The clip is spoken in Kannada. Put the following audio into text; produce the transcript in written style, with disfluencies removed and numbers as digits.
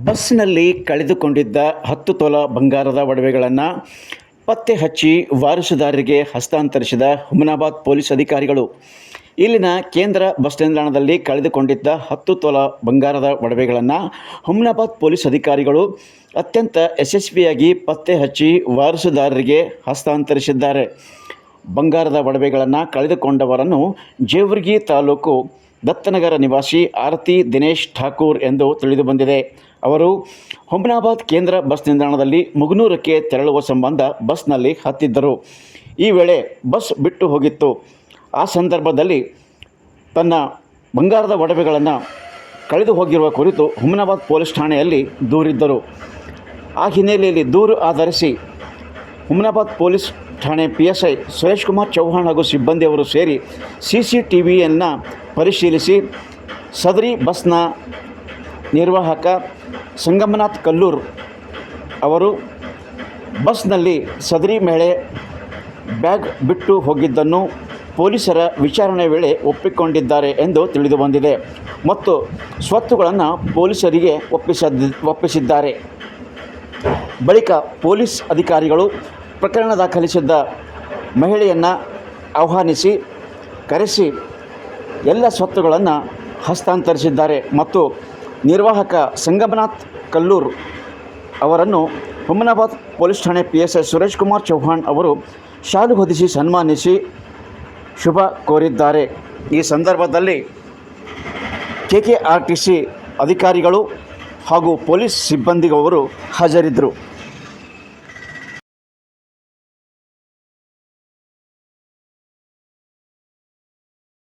ಬಸ್ನಲ್ಲಿ ಕಳೆದುಕೊಂಡಿದ್ದ 10 ತೊಲ ಬಂಗಾರದ ಒಡವೆಗಳನ್ನು ಪತ್ತೆ ಹಚ್ಚಿ ವಾರಸುದಾರರಿಗೆ ಹಸ್ತಾಂತರಿಸಿದ ಹುಮನಾಬಾದ್ ಪೊಲೀಸ್ ಅಧಿಕಾರಿಗಳು. ಇಲ್ಲಿನ ಕೇಂದ್ರ ಬಸ್ ನಿಲ್ದಾಣದಲ್ಲಿ ಕಳೆದುಕೊಂಡಿದ್ದ 10 ತೊಲ ಬಂಗಾರದ ಒಡವೆಗಳನ್ನು ಹುಮನಾಬಾದ್ ಪೊಲೀಸ್ ಅಧಿಕಾರಿಗಳು ಅತ್ಯಂತ ಯಶಸ್ವಿಯಾಗಿ ಪತ್ತೆ ಹಚ್ಚಿ ವಾರಸುದಾರರಿಗೆ ಹಸ್ತಾಂತರಿಸಿದ್ದಾರೆ. ಬಂಗಾರದ ಒಡವೆಗಳನ್ನು ಕಳೆದುಕೊಂಡವರನ್ನು ಜೇವರ್ಗಿ ತಾಲೂಕು ದತ್ತನಗರ ನಿವಾಸಿ ಆರತಿ ದಿನೇಶ್ ಠಾಕೂರ್ ಎಂದು ತಿಳಿದುಬಂದಿದೆ. ಅವರು ಹುಮನಾಬಾದ್ ಕೇಂದ್ರ ಬಸ್ ನಿಲ್ದಾಣದಲ್ಲಿ ಮುಗನೂರಕ್ಕೆ ತೆರಳುವ ಸಂಬಂಧ ಬಸ್ನಲ್ಲಿ ಹತ್ತಿದ್ದರು. ಈ ವೇಳೆ ಬಸ್ ಬಿಟ್ಟು ಹೋಗಿತ್ತು. ಆ ಸಂದರ್ಭದಲ್ಲಿ ತನ್ನ ಬಂಗಾರದ ಒಡವೆಗಳನ್ನು ಕಳೆದು ಹೋಗಿರುವ ಕುರಿತು ಹುಮನಾಬಾದ್ ಪೊಲೀಸ್ ಠಾಣೆಯಲ್ಲಿ ದೂರಿದ್ದರು. ಆ ಹಿನ್ನೆಲೆಯಲ್ಲಿ ದೂರು ಆಧರಿಸಿ ಹುಮನಾಬಾದ್ ಪೊಲೀಸ್ ಠಾಣೆ PSI ಸುರೇಶ್ ಕುಮಾರ್ ಚೌಹಾಣ್ ಹಾಗೂ ಸಿಬ್ಬಂದಿಯವರು ಸೇರಿ CCTVಯನ್ನು ಪರಿಶೀಲಿಸಿ ಸದರಿ ಬಸ್ನ ನಿರ್ವಾಹಕ ಸಂಗಮನಾಥ್ ಕಲ್ಲೂರ್ ಅವರು ಬಸ್ನಲ್ಲಿ ಸದರಿ ಮಹಿಳೆ ಬ್ಯಾಗ್ ಬಿಟ್ಟು ಹೋಗಿದ್ದನ್ನು ಪೊಲೀಸರ ವಿಚಾರಣೆ ವೇಳೆ ಒಪ್ಪಿಕೊಂಡಿದ್ದಾರೆ ಎಂದು ತಿಳಿದುಬಂದಿದೆ ಮತ್ತು ಸ್ವತ್ತುಗಳನ್ನು ಪೊಲೀಸರಿಗೆ ಒಪ್ಪಿಸಿದ್ದಾರೆ. ಬಳಿಕ ಪೊಲೀಸ್ ಅಧಿಕಾರಿಗಳು ಪ್ರಕರಣ ದಾಖಲಿಸಿದ್ದ ಮಹಿಳೆಯನ್ನು ಆಹ್ವಾನಿಸಿ ಕರೆಸಿ ಎಲ್ಲ ಸ್ವತ್ತುಗಳನ್ನು ಹಸ್ತಾಂತರಿಸಿದ್ದಾರೆ ಮತ್ತು ನಿರ್ವಾಹಕ ಸಂಗಮನಾಥ್ ಕಲ್ಲೂರ್ ಅವರನ್ನು ಹುಮನಾಬಾದ್ ಪೊಲೀಸ್ ಠಾಣೆ PSI ಸುರೇಶ್ ಕುಮಾರ್ ಚೌಹಾಣ್ ಅವರು ಶಾಲು ಹೊದಿಸಿ ಸನ್ಮಾನಿಸಿ ಶುಭ ಕೋರಿದ್ದಾರೆ. ಈ ಸಂದರ್ಭದಲ್ಲಿ KKRTC ಅಧಿಕಾರಿಗಳು ಹಾಗೂ ಪೊಲೀಸ್ ಸಿಬ್ಬಂದಿಗವರು ಹಾಜರಿದ್ದರು.